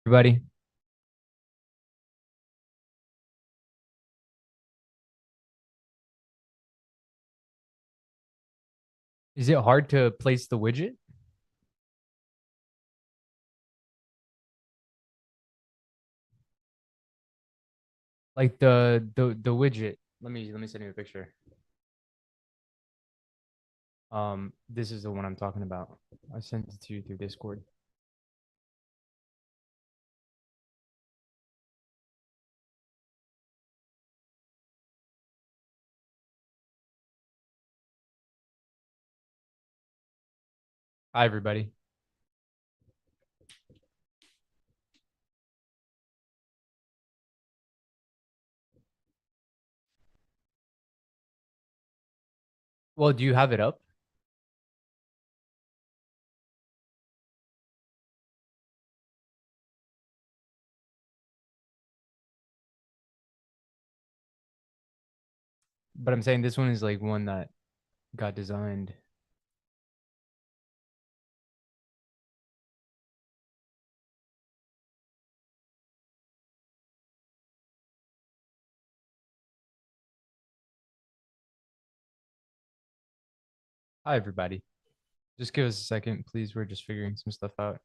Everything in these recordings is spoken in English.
Everybody. Is it hard to place the widget? Like the widget. Let me send you a picture. This is the one I'm talking about. I sent it to you through Discord. Hi, everybody. Well, do you have it up? But I'm saying this one is like one that got designed. Hi, everybody. Just give us a second, please. We're just figuring some stuff out.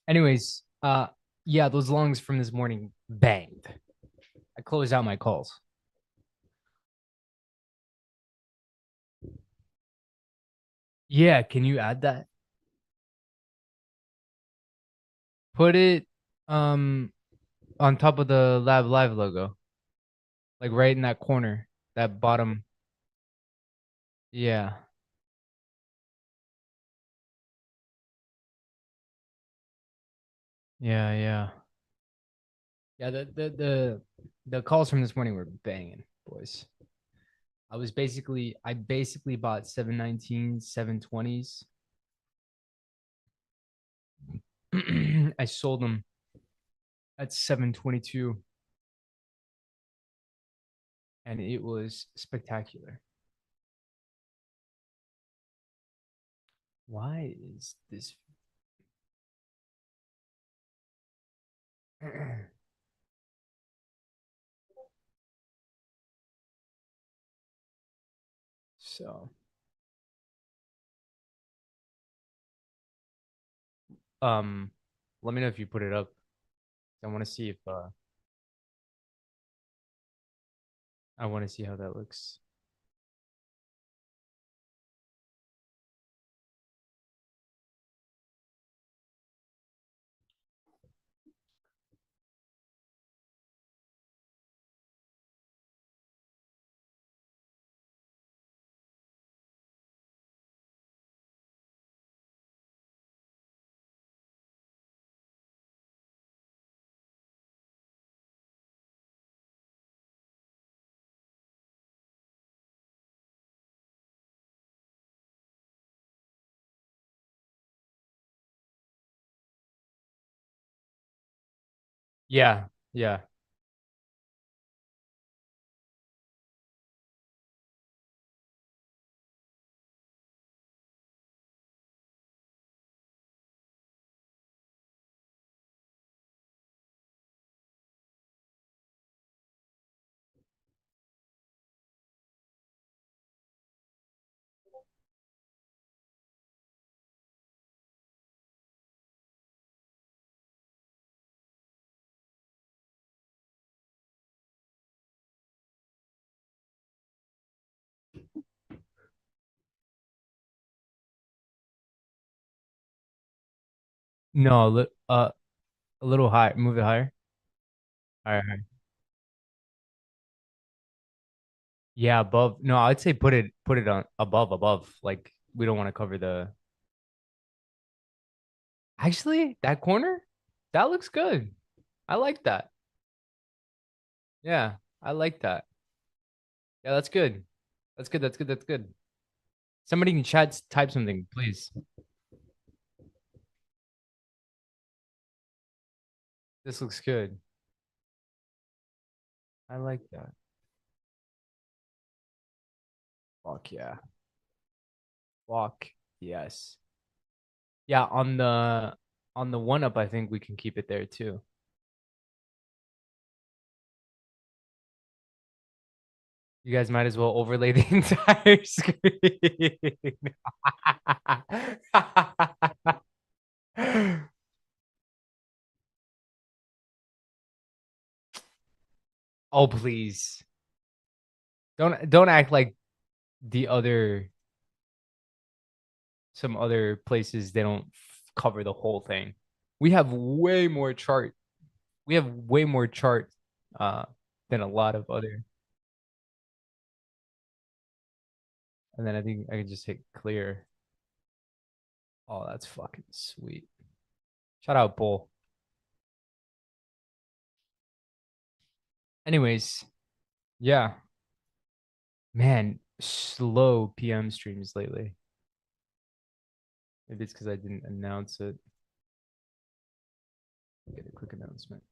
Anyways, yeah, those longs from this morning banged. I closed out my calls. Yeah, can you add that? Put it on top of the Lab Live logo, like right in that corner, that bottom. Yeah, yeah. Yeah, the calls from this morning were banging, boys. I basically bought 719s, 720s. I sold them at 722 and it was spectacular. Why is this so um let me know if you put it up. I want to see if I want to see how that looks. Yeah, yeah. No, a little higher. Move it higher. All right. Yeah, above. No, I'd say put it on above. Like we don't want to cover the. Actually, that corner, that looks good. I like that. Yeah, I like that. Yeah, that's good. That's good. Somebody in chat type something, please. This looks good. I like that. Fuck yeah. Walk. Yes. Yeah, on the one up, I think we can keep it there too. You guys might as well overlay the entire screen. Oh, please. Don't act like the other some other places they don't cover the whole thing. We have way more chart. We have way more chart uh than a lot of other. And then I think I can just hit clear. Oh, that's fucking sweet. Shout out Bull. Anyways, yeah. Man, slow PM streams lately. Maybe it's because I didn't announce it. Get a quick announcement.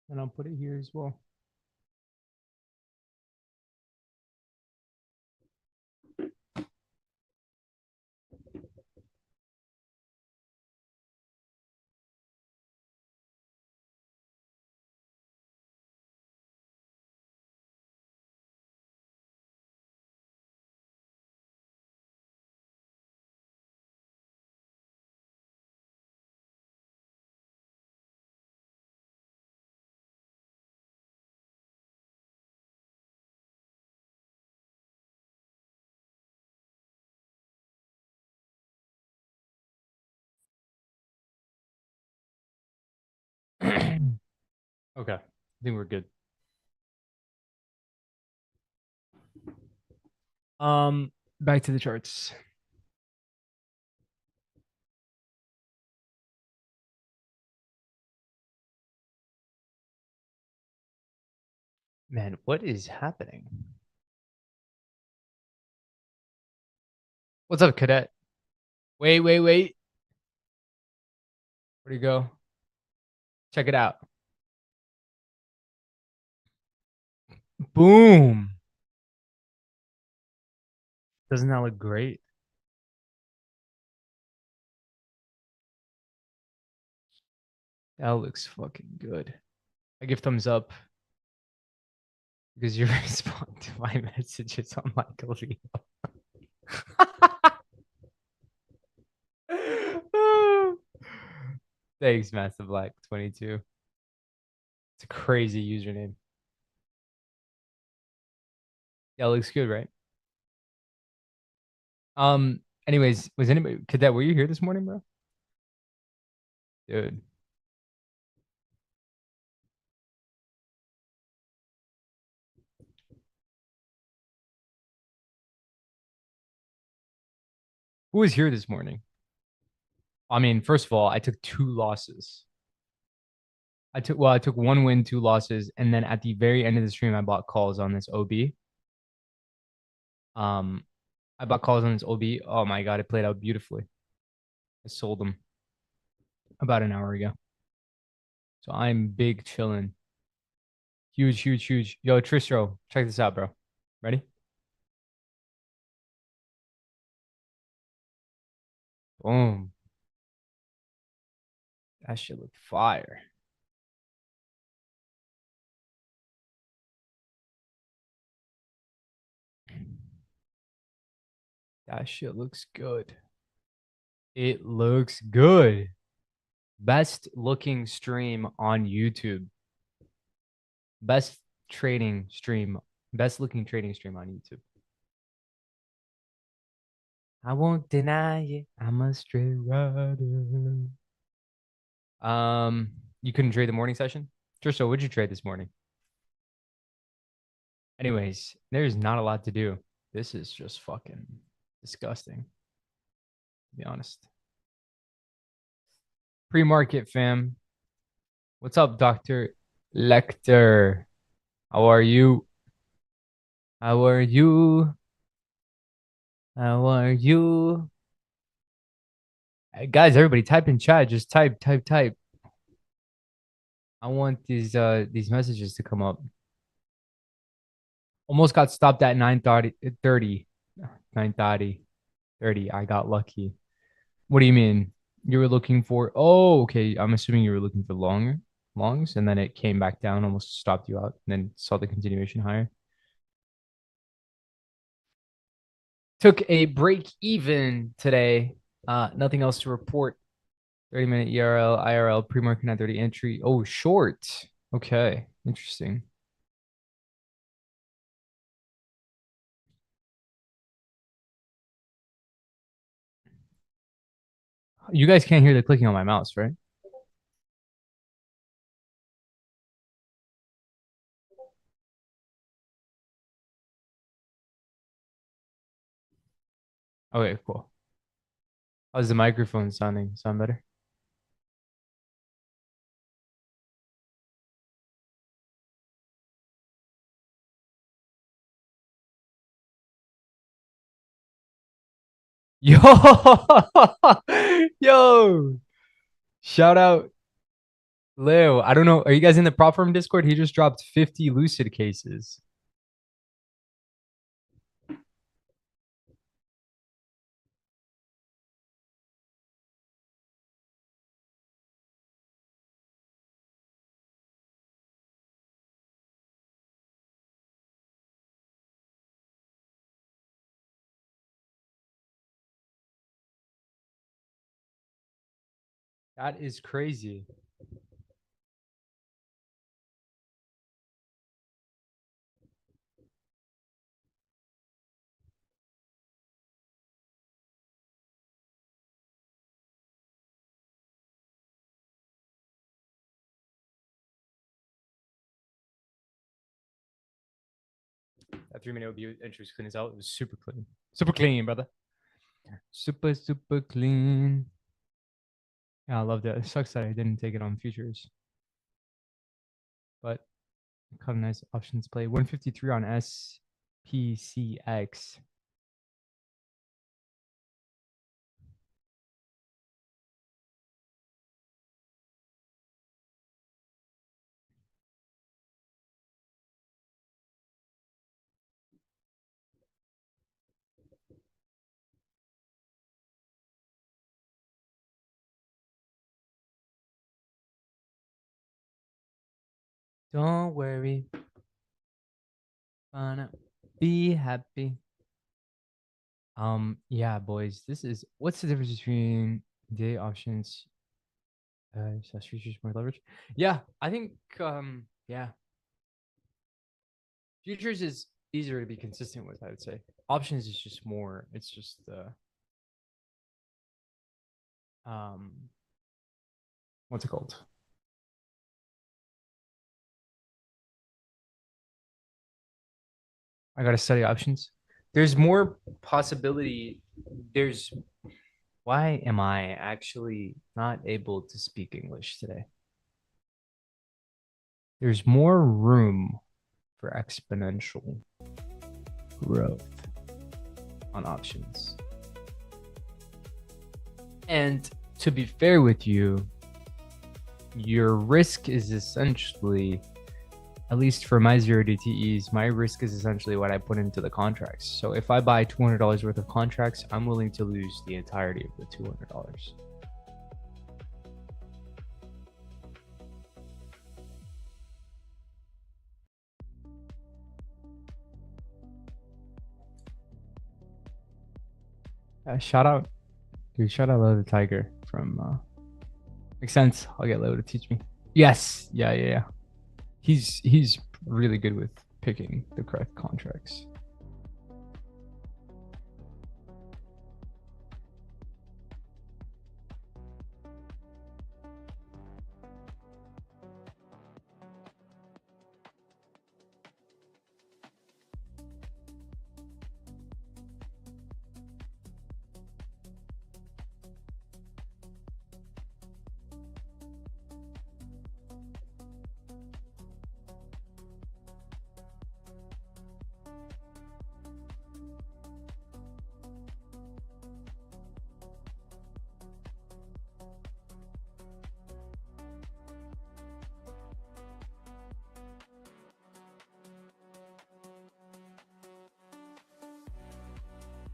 And I'll put it here as well. Okay. I think we're good. Back to the charts. Man, what is happening? What's up, cadet? Wait, wait, wait. Where'd he go? Check it out. Boom. Doesn't that look great? That looks fucking good. I give thumbs up because you respond to my messages on my Leo. Thanks, Master Black 22. It's a crazy username. Yeah, it looks good, right? Anyways, was anybody Cadet, were you here this morning, bro? Dude. Who was here this morning? I mean, first of all, I took two losses. I took one win, two losses, and then at the very end of the stream, I bought calls on this OB. Um, I bought calls on this OB. Oh my god, it played out beautifully. I sold them about an hour ago. So I'm big chilling. Huge, huge, huge. Yo, Tristro, check this out, bro. Ready? Boom. That shit look fire. That shit looks good. It looks good. Best looking stream on YouTube. Best trading stream. Best looking trading stream on YouTube. I won't deny it. I'm a straight rider. You couldn't trade the morning session? Tristo, what'd you trade this morning? Anyways, there's not a lot to do. This is just fucking disgusting, to be honest. Pre-market fam. What's up, Dr. Lecter? How are you? How are you? How are you? Hey, guys, everybody type in chat. Just type, type, type. I want these messages to come up. Almost got stopped at 9:30 30. 9:30 30. I got lucky. What do you mean? You were looking for Oh, okay. I'm assuming you were looking for longs, and then it came back down, almost stopped you out, and then saw the continuation higher. Took a break even today. Nothing else to report. 30-minute ERL, IRL, pre-market 930 entry. Oh, short. Okay, interesting. You guys can't hear the clicking on my mouse, right? Okay, cool. How's the microphone sounding? Sound better? Yo, yo, shout out Leo. I don't know. Are you guys in the prop firm Discord? He just dropped 50 lucid cases. That is crazy. That 3 minute OB entry was clean as out. It was super clean. Super clean, brother. Super, super clean. Yeah, I loved it. It sucks that I didn't take it on futures, but kind of nice options play. 153 on SPCX. Don't worry. Gonna be happy. Yeah, boys. What's the difference between day options slash futures more leverage? Yeah, I think yeah. Futures is easier to be consistent with, I would say. Options is just more, it's just what's it called? I gotta study options. There's more possibility. There's Why am I actually not able to speak English today? There's more room for exponential growth on options. And to be fair with you, your risk is essentially, at least for my 0DTEs, my risk is essentially what I put into the contracts. So if I buy $200 worth of contracts, I'm willing to lose the entirety of the $200. Shout out, dude, shout out Leo the Tiger from makes sense. I'll get Leo to teach me. Yes. Yeah, yeah, yeah. He's really good with picking the correct contracts.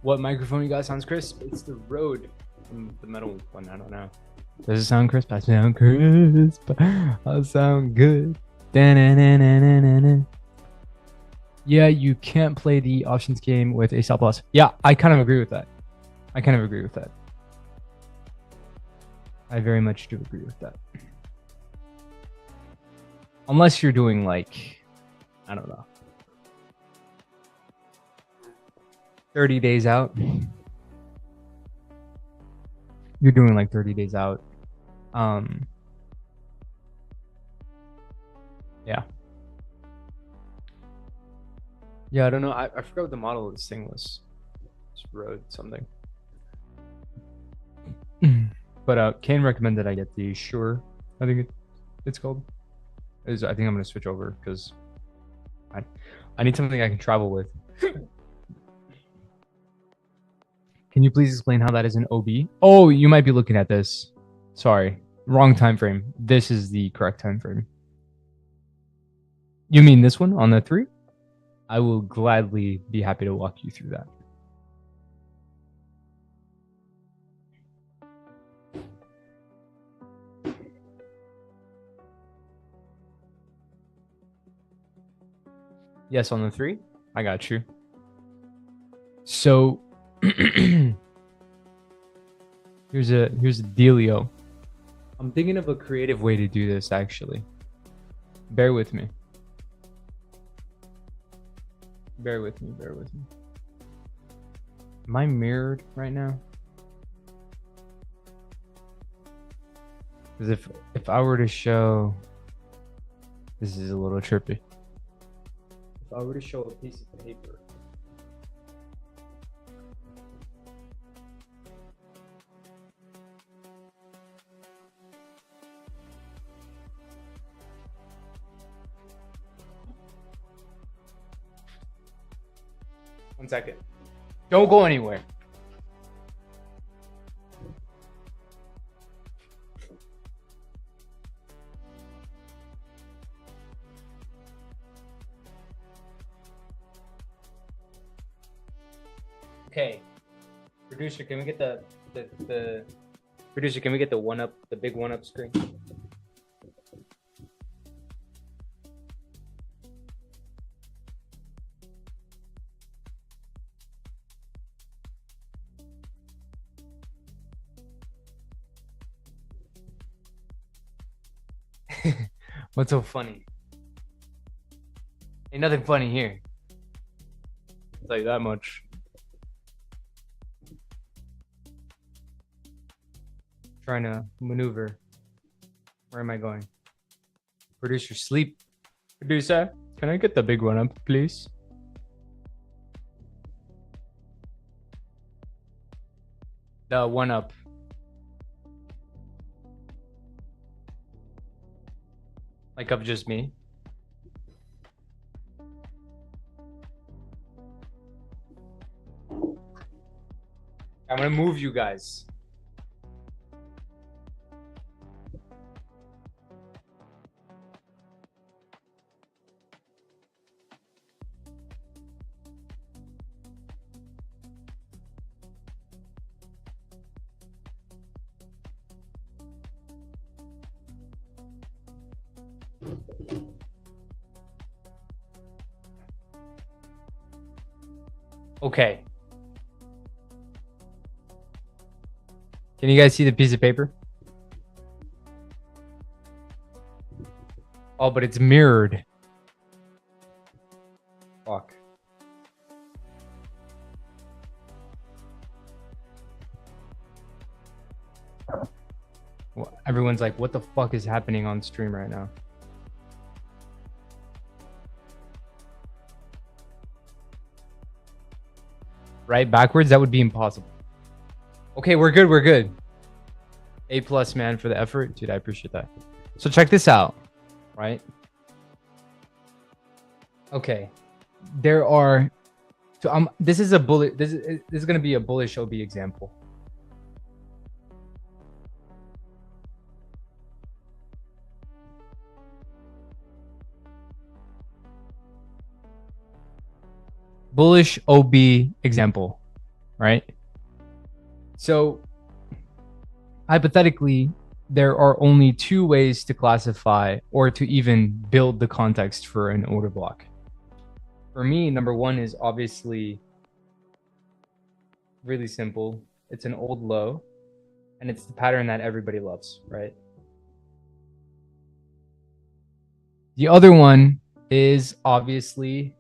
What microphone you got sounds crisp? It's the Rode, the metal one. I don't know. Does it sound crisp? I sound crisp. I sound good. Da-na-na-na-na-na. Yeah, you can't play the options game with a stop loss. Yeah, I kind of agree with that. I kind of agree with that. I very much do agree with that. Unless you're doing like, I don't know, 30 days out. You're doing like 30 days out. Yeah. Yeah, I don't know. I forgot what the model of this thing was. Just Rode something. But Kane recommended I get the Shure. I think it's called. I think I'm gonna switch over because I need something I can travel with. Can you please explain how that is an OB? Oh, you might be looking at this. Sorry, wrong time frame. This is the correct time frame. You mean this one on the 3? I will gladly be happy to walk you through that. Yes, on the 3. I got you. So here's a dealio. I'm thinking of a creative way to do this actually. Bear with me. Bear with me. Am I mirrored right now? Because if I were to show, this is a little trippy. If I were to show a piece of paper. One second. Don't go anywhere. Okay. Producer, can we get the producer, can we get the the big 1-up screen? What's so funny? Ain't nothing funny here. I'll tell you that much. Trying to maneuver. Where am I going? Producer, sleep. Producer, can I get the big 1-up, please? The 1-up. Like of just me. I'm gonna move you guys. Okay. Can you guys see the piece of paper? Oh, but it's mirrored. Fuck. Well, everyone's like, what the fuck is happening on stream right now? Right? Backwards? That would be impossible. Okay, we're good. We're good. A+, man, for the effort. Dude, I appreciate that. So check this out, right? Okay. There are... So this is a bullet... This is going to be a bullish OB example. Bullish OB example, right? So hypothetically, there are only two ways to classify or to even build the context for an order block. For me, number one is obviously really simple. It's an old low, and it's the pattern that everybody loves, right? The other one is obviously,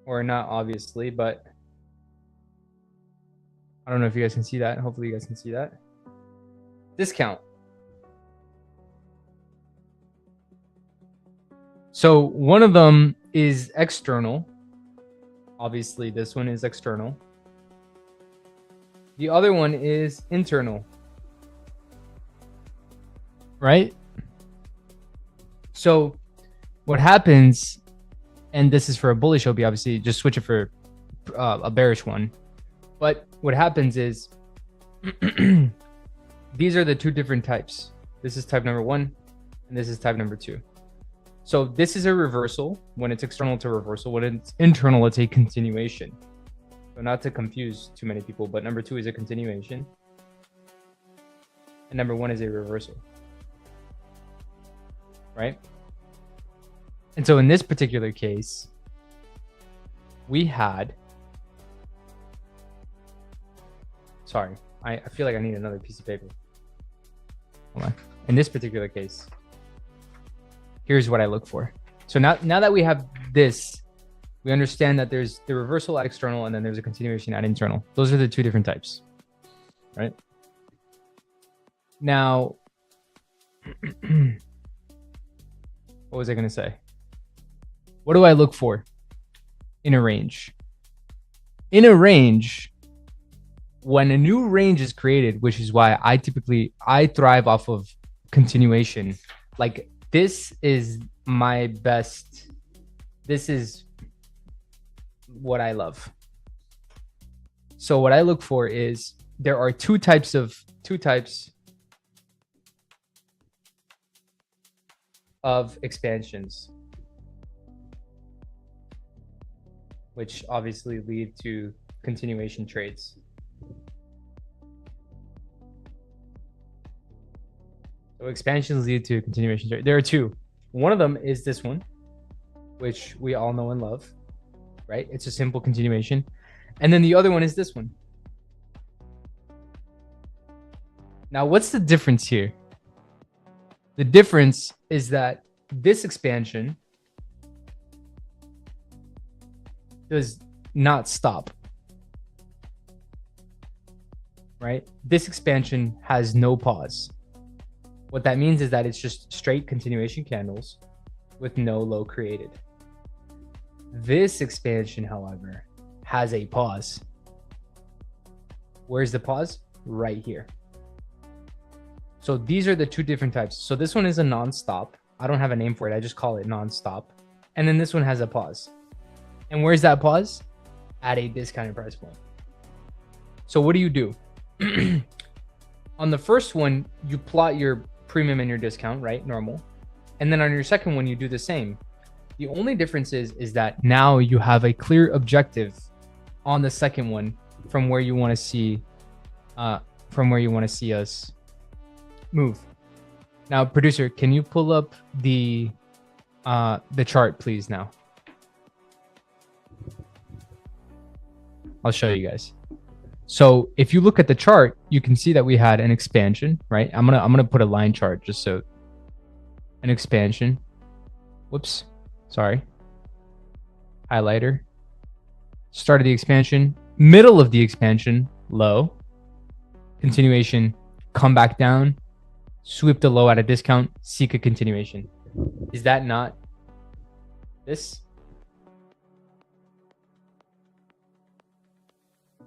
or not obviously, but I don't know if you guys can see that. Hopefully you guys can see that. Discount. So one of them is external. Obviously, this one is external. The other one is internal, right? So what happens, and this is for a bullish OB, obviously, just switch it for a bearish one. But what happens is these are the two different types. This is type number one, and this is type number two. So this is a reversal. When it's external, to reversal. When it's internal, it's a continuation. So not to confuse too many people, but number two is a continuation. And number one is a reversal. Right? And so in this particular case, we had... Sorry, I feel like I need another piece of paper. Hold on. In this particular case, here's what I look for. So now that we have this, we understand that there's the reversal at external and then there's a continuation at internal. Those are the two different types, right? Now, what was I going to say? What do I look for in a range? In a range, when a new range is created, which is why I thrive off of continuation. Like, this is my best. This is what I love. So what I look for is there are two types of expansions, which obviously lead to continuation trades. So expansions lead to continuation trade. There are two. One of them is this one, which we all know and love, right? It's a simple continuation. And then the other one is this one. Now, what's the difference here? The difference is that this expansion does not stop, right? This expansion has no pause. What that means is that it's just straight continuation candles with no low created. This expansion, however, has a pause. Where's the pause? Right here. So these are the two different types. So this one is a non-stop. I don't have a name for it. I just call it non-stop. And then this one has a pause. And where's that pause? At a discounted price point. So what do? On the first one, you plot your premium and your discount, right? Normal. And then on your second one, you do the same. The only difference is that now you have a clear objective on the second one from where you want to see us move. Now, producer, can you pull up the chart, please? Now, I'll show you guys. So if you look at the chart, you can see that we had an expansion, right? I'm gonna put a line chart just so an expansion. Whoops, sorry. Highlighter. Start of the expansion, middle of the expansion, low. Continuation, come back down, sweep the low at a discount, seek a continuation. Is that not this?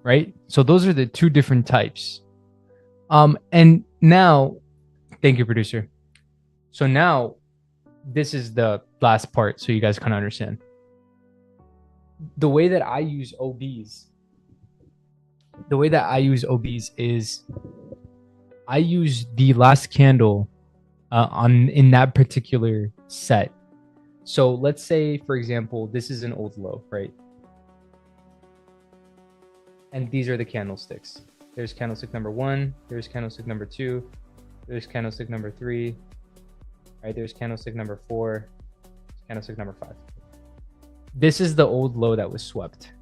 Right? So those are the two different types. And now, thank you, producer. So now this is the last part so you guys can understand. The way that I use OBs, is I use the last candle in that particular set. So let's say, for example, this is an old low, right? And these are the candlesticks. There's candlestick number 1, there's candlestick number 2, there's candlestick number 3, right? There's candlestick number 4, candlestick number 5. This is the old low that was swept.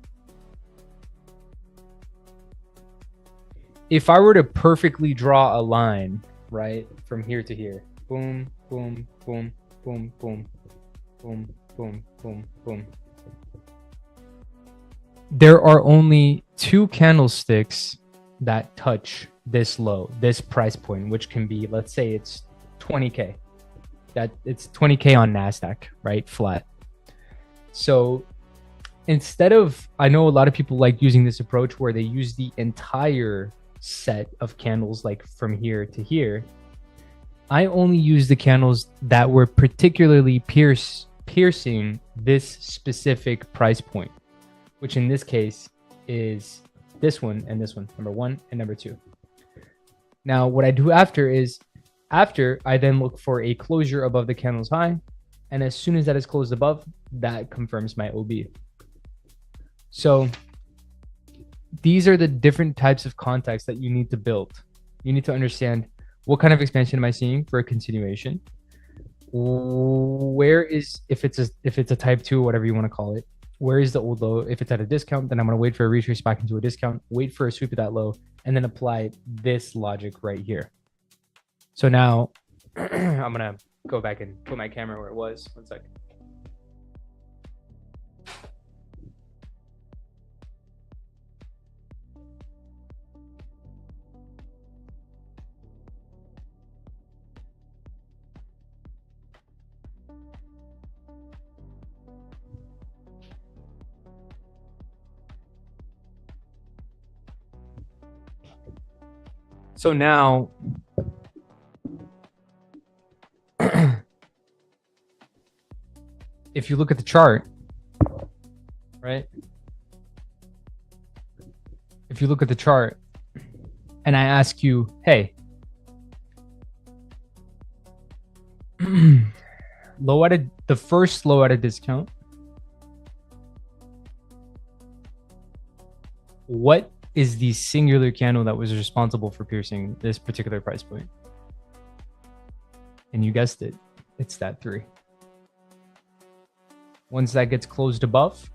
If I were to perfectly draw a line, right, from here to here, boom, boom, boom, boom, boom, boom, boom, boom, boom. There are only 2 candlesticks that touch this low, this price point, which can be, let's say it's 20K. That it's 20K on NASDAQ, right? Flat. So instead of, I know a lot of people like using this approach where they use the entire set of candles, like from here to here. I only use the candles that were particularly piercing this specific price point, which in this case is this one and this one, number 1 and number 2. Now, what I do after is, after I then look for a closure above the candle's high, and as soon as that is closed above, that confirms my OB. So these are the different types of contexts that you need to build. You need to understand, what kind of expansion am I seeing for a continuation? Where is, if it's a type 2, whatever you want to call it, where is the old low? If it's at a discount, then I'm going to wait for a retrace back into a discount, wait for a sweep of that low, and then apply this logic right here. So now I'm going to go back and put my camera where it was. One second. So now, if you look at the chart, right? If you look at the chart and I ask you, hey, the first low at a discount, what is the singular candle that was responsible for piercing this particular price point? And you guessed it, it's that 3. Once that gets closed above,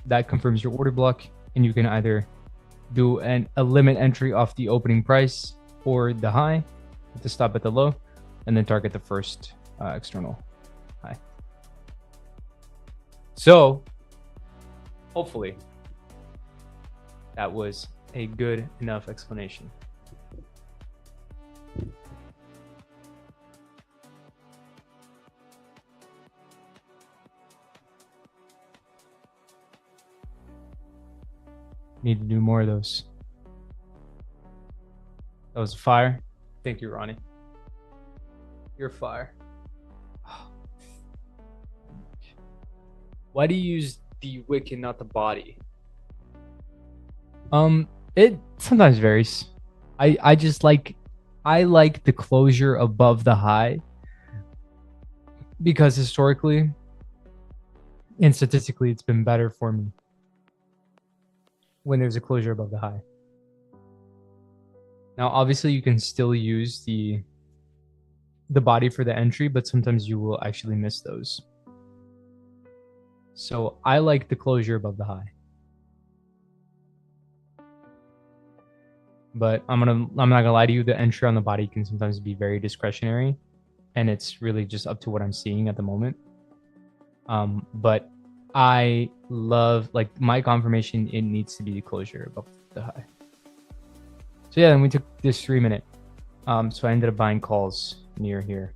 that confirms your order block, and you can either do a limit entry off the opening price or the high to stop at the low, and then target the first external high. So hopefully that was a good enough explanation. Need to do more of those. That was fire. Thank you, Ronnie. You're fire. Why do you use the wick and not the body? It sometimes varies. I like the closure above the high because historically and statistically it's been better for me when there's a closure above the high. Now, obviously you can still use the body for the entry, but sometimes you will actually miss those. So I like the closure above the high. But I'm not gonna lie to you, the entry on the body can sometimes be very discretionary, and it's really just up to what I'm seeing at the moment. But I love, like, my confirmation, it needs to be the closure above the high. So yeah, then we took this 3-minute. So I ended up buying calls near here.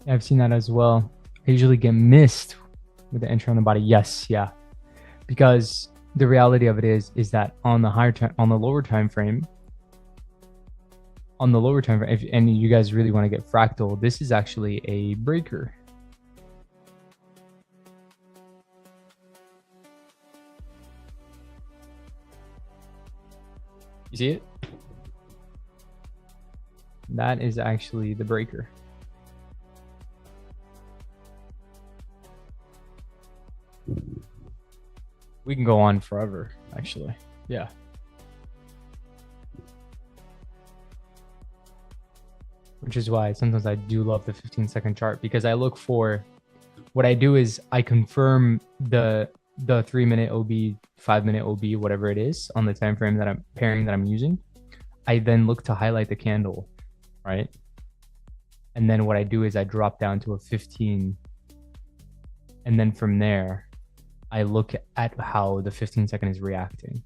Yeah, I've seen that as well. I usually get missed with the entry on the body. Yes, yeah. Because the reality of it is that on the lower time frame, and you guys really want to get fractal, this is actually a breaker. You see it? That is actually the breaker. We can go on forever, actually. Yeah. Which is why sometimes I do love the 15-second chart, because I look for, what I do is I confirm the 3-minute OB, 5-minute OB, whatever it is on the time frame that I'm pairing that I'm using. I then look to highlight the candle, right? And then what I do is I drop down to a 15. And then from there, I look at how the 15-second is reacting.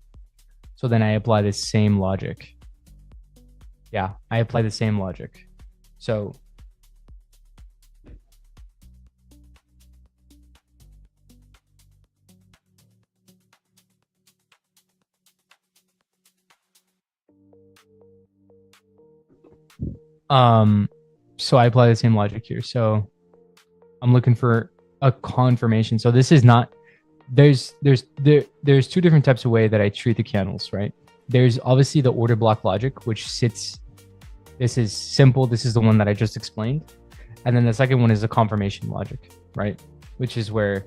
So then I apply the same logic. Yeah, I apply the same logic. So so I apply the same logic here. So I'm looking for a confirmation. So this is not, there's two different types of way that I treat the candles, right? There's obviously the order block logic, which sits, this is simple. This is the one that I just explained. And then the second one is a confirmation logic, right? Which is where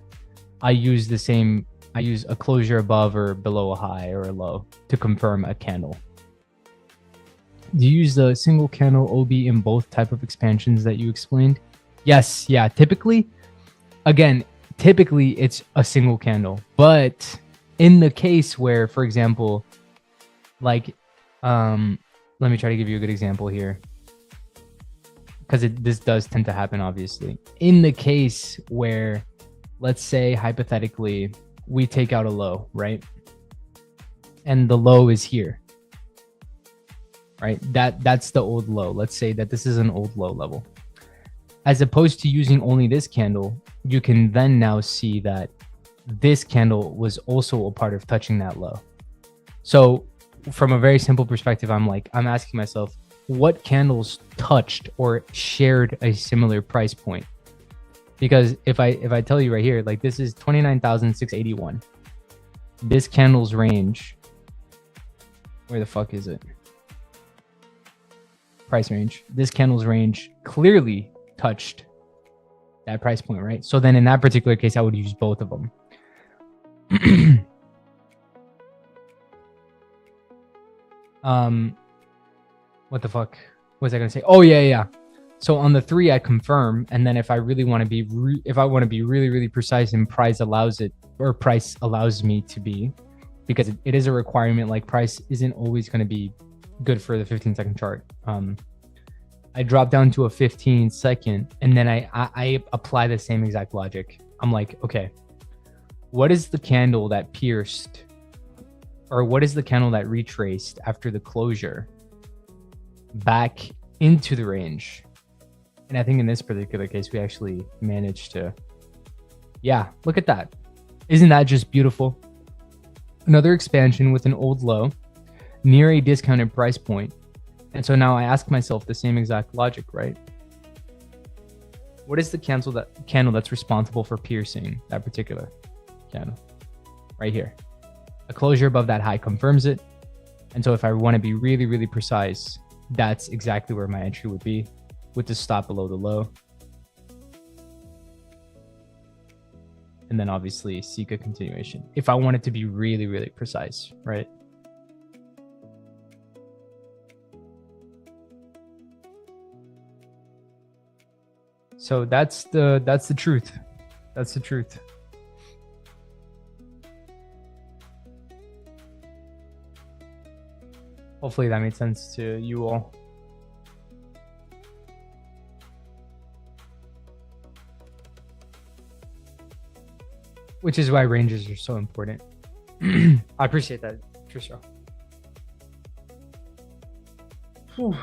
I use a closure above or below a high or a low to confirm a candle. Do you use the single candle OB in both type of expansions that you explained? Yes. Yeah. Typically it's a single candle, but in the case where, for example, like, let me try to give you a good example here, because this does tend to happen, obviously. In the case where, let's say, hypothetically, we take out a low, right? And the low is here, right? That's the old low. Let's say that this is an old low level. As opposed to using only this candle, you can then now see that this candle was also a part of touching that low. So from a very simple perspective, I'm asking myself, what candles touched or shared a similar price point? Because if I tell you right here, like, this is 29,681. This candle's range, where the fuck is it? Price range. This candle's range clearly touched that price point, right? So then in that particular case, I would use both of them. What the fuck was I gonna say? Oh yeah. So on the 3, I confirm, and then if I really want to be, really precise, and price allows me to be, because it is a requirement. Like, price isn't always going to be good for the 15-second chart. I drop down to a 15-second, and then I apply the same exact logic. I'm like, okay, what is the candle that pierced, or what is the candle that retraced after the closure back into the range? And I think in this particular case, we actually managed to, yeah, look at that. Isn't that just beautiful? Another expansion with an old low near a discounted price point. And so now I ask myself the same exact logic, right? What is the candle that's responsible for piercing that particular candle? Right here. A closure above that high confirms it. And so if I want to be really, really precise, that's exactly where my entry would be, with the stop below the low. And then obviously seek a continuation if I want it to be really, really precise, right? So that's the truth. That's the truth. Hopefully that made sense to you all. Which is why ranges are so important. I appreciate that, Trisha. Whew.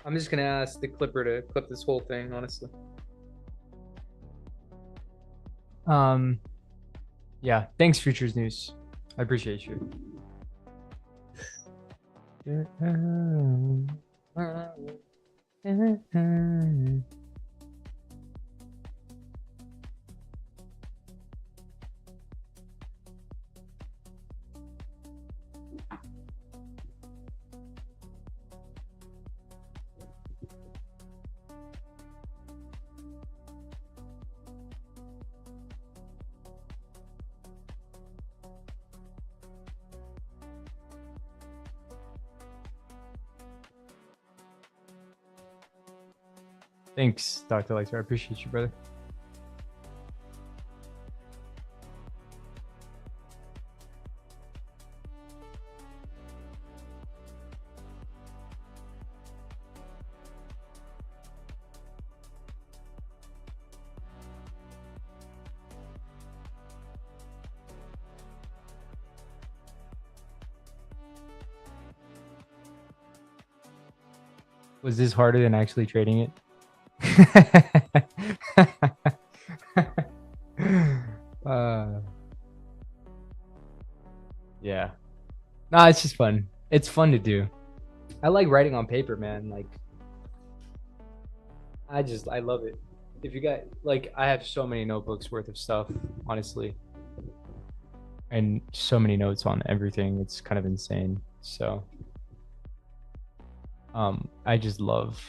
I'm just gonna ask the clipper to clip this whole thing, honestly. Yeah. Thanks, Futures News. I appreciate you. Thanks, Dr. Lighter. I appreciate you, brother. Was this harder than actually trading it? Yeah. Nah, it's just fun. It's fun to do. I like writing on paper, man. Like, I love it. If you got, like, I have so many notebooks worth of stuff, honestly, and so many notes on everything. It's kind of insane. So, I just love.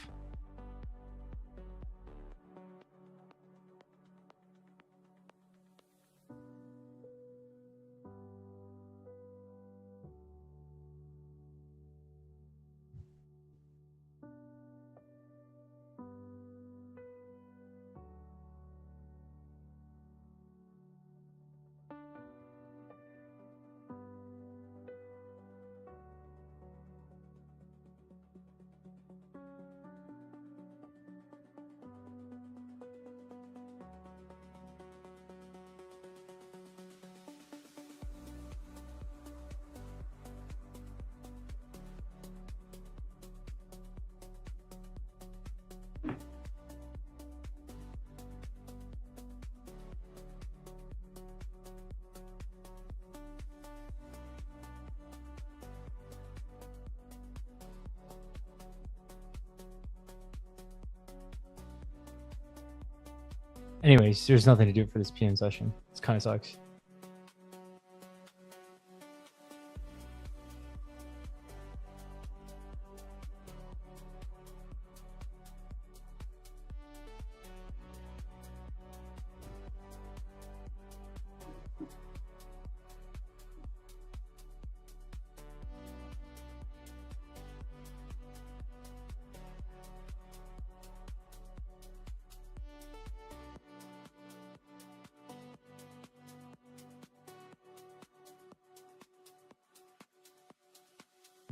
Anyways, there's nothing to do for this PM session. It kind of sucks.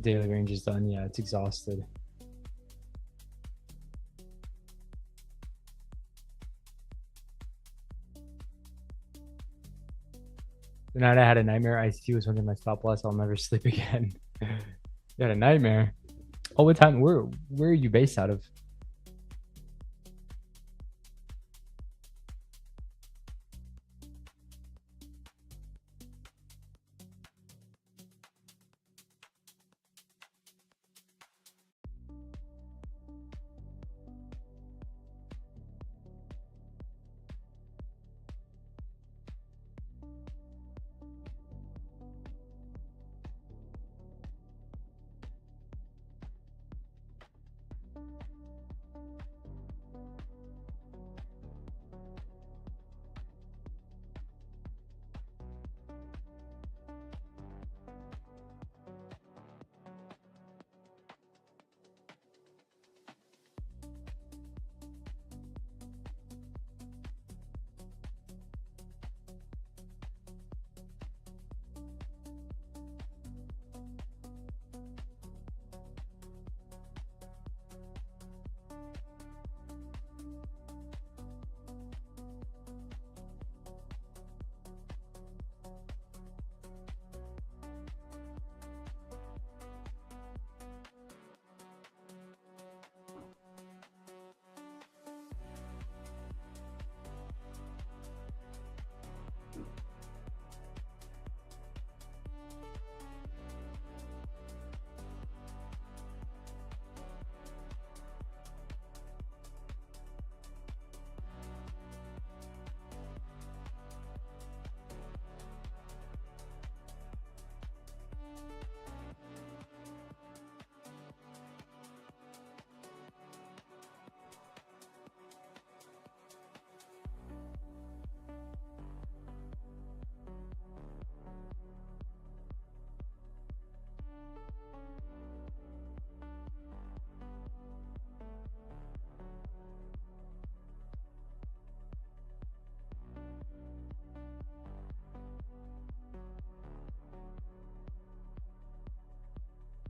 Daily range is done. Yeah, it's exhausted. The night I had a nightmare, ICT was under my stop loss. I'll never sleep again. You had a nightmare. Oh, what time? Where are you based out of?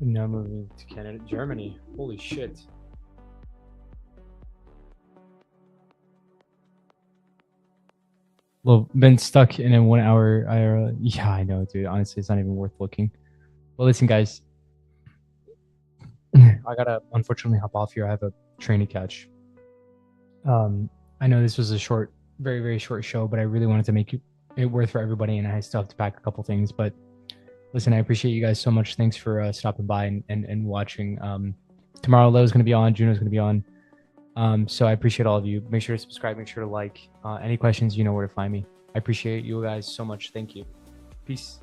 Now moving to Canada, Germany. Holy shit. Well, been stuck in a 1 hour IRL. Yeah, I know, dude. Honestly, it's not even worth looking. Well, listen, guys. I gotta unfortunately hop off here. I have a train to catch. I know this was a short, very, very short show, but I really wanted to make it worth for everybody, and I still have to pack a couple things. But listen, I appreciate you guys so much. Thanks for stopping by and watching. Tomorrow, Lowe's going to be on. Juno's going to be on. So I appreciate all of you. Make sure to subscribe. Make sure to like. Any questions, you know where to find me. I appreciate you guys so much. Thank you. Peace.